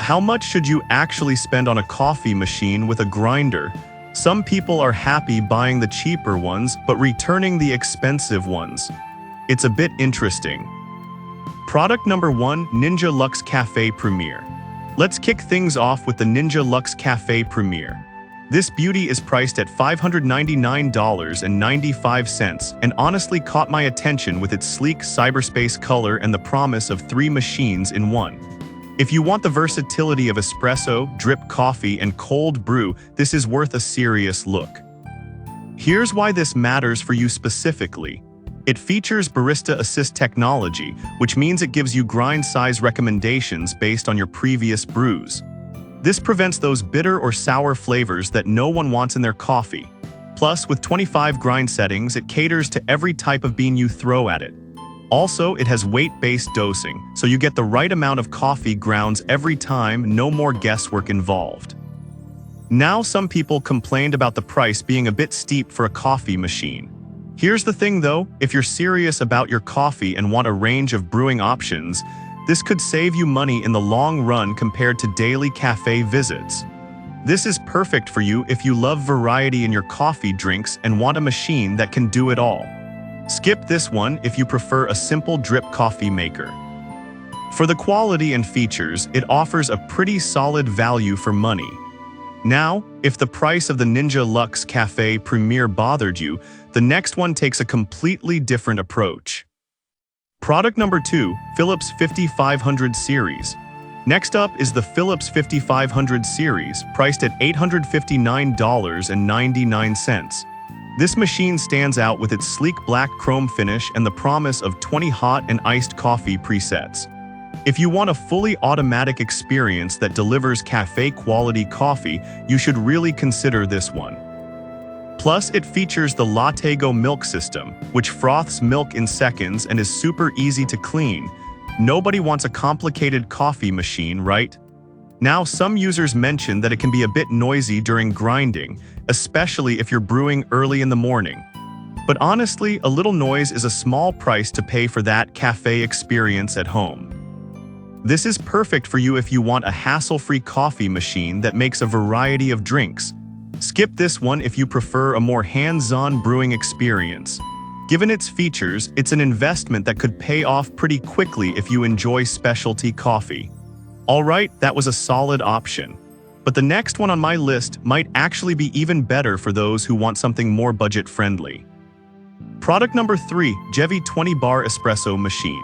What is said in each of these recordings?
how much should you actually spend on a coffee machine with a grinder? Some people are happy buying the cheaper ones, but returning the expensive ones. It's a bit interesting. Product number 1, Ninja Luxe Cafe Premier. Let's kick things off with the Ninja Luxe Cafe Premier. This beauty is priced at $599.95 and honestly caught my attention with its sleek cyberspace color and the promise of 3 machines in one. If you want the versatility of espresso, drip coffee, and cold brew, this is worth a serious look. Here's why this matters for you specifically. It features Barista Assist technology, which means it gives you grind size recommendations based on your previous brews. This prevents those bitter or sour flavors that no one wants in their coffee. Plus, with 25 grind settings, it caters to every type of bean you throw at it. Also, it has weight-based dosing, so you get the right amount of coffee grounds every time, no more guesswork involved. Now, some people complained about the price being a bit steep for a coffee machine. Here's the thing though, if you're serious about your coffee and want a range of brewing options, this could save you money in the long run compared to daily cafe visits. This is perfect for you if you love variety in your coffee drinks and want a machine that can do it all. Skip this one if you prefer a simple drip coffee maker. For the quality and features, it offers a pretty solid value for money. Now, if the price of the Ninja Luxe Cafe Premier bothered you, the next one takes a completely different approach. Product number 2, Philips 5500 Series. Next up is the Philips 5500 Series, priced at $859.99. This machine stands out with its sleek black chrome finish and the promise of 20 hot and iced coffee presets. If you want a fully automatic experience that delivers cafe-quality coffee, you should really consider this one. Plus, it features the Lattego milk system, which froths milk in seconds and is super easy to clean. Nobody wants a complicated coffee machine, right? Now, some users mention that it can be a bit noisy during grinding, especially if you're brewing early in the morning. But honestly, a little noise is a small price to pay for that cafe experience at home. This is perfect for you if you want a hassle-free coffee machine that makes a variety of drinks. Skip this one if you prefer a more hands-on brewing experience. Given its features, it's an investment that could pay off pretty quickly if you enjoy specialty coffee. Alright, that was a solid option. But the next one on my list might actually be even better for those who want something more budget-friendly. Product number 3, Jevi 20-bar espresso machine.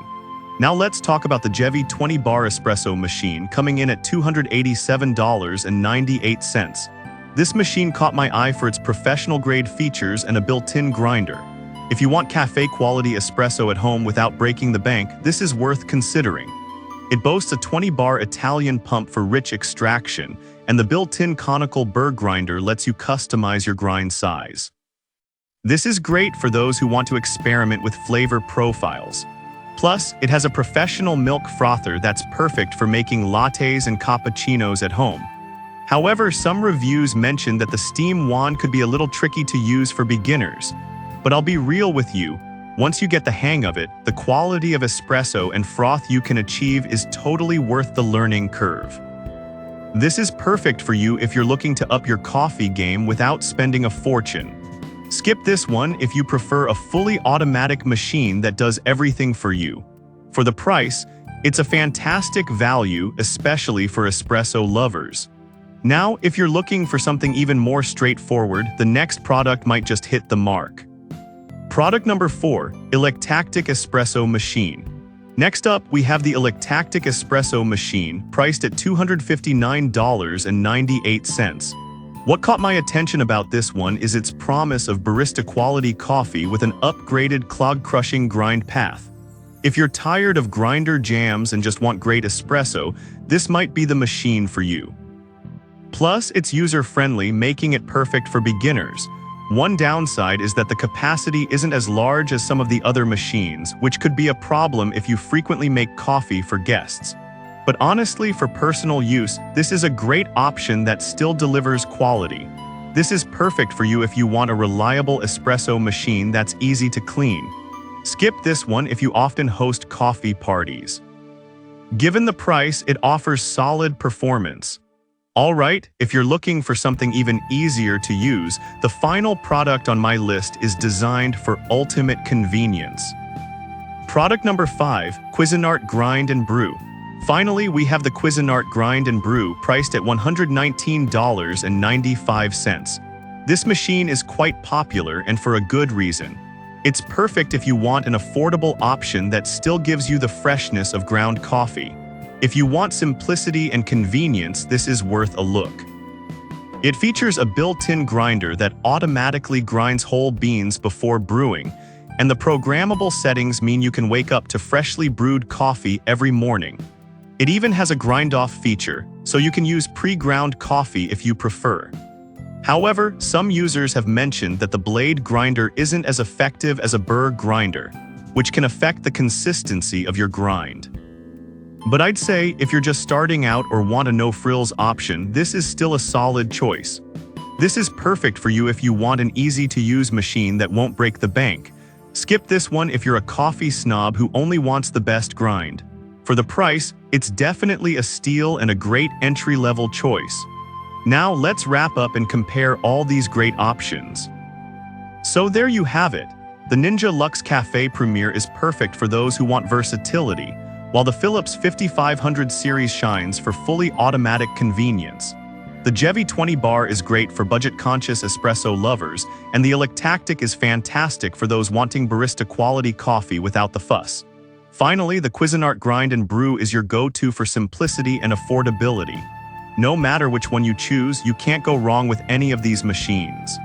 Now let's talk about the Jevi 20-bar espresso machine coming in at $287.98. This machine caught my eye for its professional-grade features and a built-in grinder. If you want cafe-quality espresso at home without breaking the bank, this is worth considering. It boasts a 20-bar Italian pump for rich extraction, and the built-in conical burr grinder lets you customize your grind size. This is great for those who want to experiment with flavor profiles. Plus, it has a professional milk frother that's perfect for making lattes and cappuccinos at home. However, some reviews mention that the steam wand could be a little tricky to use for beginners. But I'll be real with you. Once you get the hang of it, the quality of espresso and froth you can achieve is totally worth the learning curve. This is perfect for you if you're looking to up your coffee game without spending a fortune. Skip this one if you prefer a fully automatic machine that does everything for you. For the price, it's a fantastic value, especially for espresso lovers. Now, if you're looking for something even more straightforward, the next product might just hit the mark. Product number 4, Electactic Espresso Machine. Next up, we have the Electactic Espresso Machine, priced at $259.98. What caught my attention about this one is its promise of barista-quality coffee with an upgraded clog-crushing grind path. If you're tired of grinder jams and just want great espresso, this might be the machine for you. Plus, it's user-friendly, making it perfect for beginners. One downside is that the capacity isn't as large as some of the other machines, which could be a problem if you frequently make coffee for guests. But honestly, for personal use, this is a great option that still delivers quality. This is perfect for you if you want a reliable espresso machine that's easy to clean. Skip this one if you often host coffee parties. Given the price, it offers solid performance. Alright, if you're looking for something even easier to use, the final product on my list is designed for ultimate convenience. Product number 5, Cuisinart Grind and Brew. Finally, we have the Cuisinart Grind and Brew, priced at $119.95. This machine is quite popular, and for a good reason. It's perfect if you want an affordable option that still gives you the freshness of ground coffee. If you want simplicity and convenience, this is worth a look. It features a built-in grinder that automatically grinds whole beans before brewing, and the programmable settings mean you can wake up to freshly brewed coffee every morning. It even has a grind-off feature, so you can use pre-ground coffee if you prefer. However, some users have mentioned that the blade grinder isn't as effective as a burr grinder, which can affect the consistency of your grind. But I'd say if you're just starting out or want a no-frills option, this is still a solid choice. This is perfect for you if you want an easy-to-use machine that won't break the bank. Skip this one if you're a coffee snob who only wants the best grind. For the price, it's definitely a steal and a great entry-level choice. Now let's wrap up and compare all these great options. So there you have it. The Ninja Luxe Café Premier is perfect for those who want versatility, while the Philips 5500 series shines for fully automatic convenience. The Jevi 20 bar is great for budget-conscious espresso lovers, and the Electactic is fantastic for those wanting barista-quality coffee without the fuss. Finally, the Cuisinart Grind and Brew is your go-to for simplicity and affordability. No matter which one you choose, you can't go wrong with any of these machines.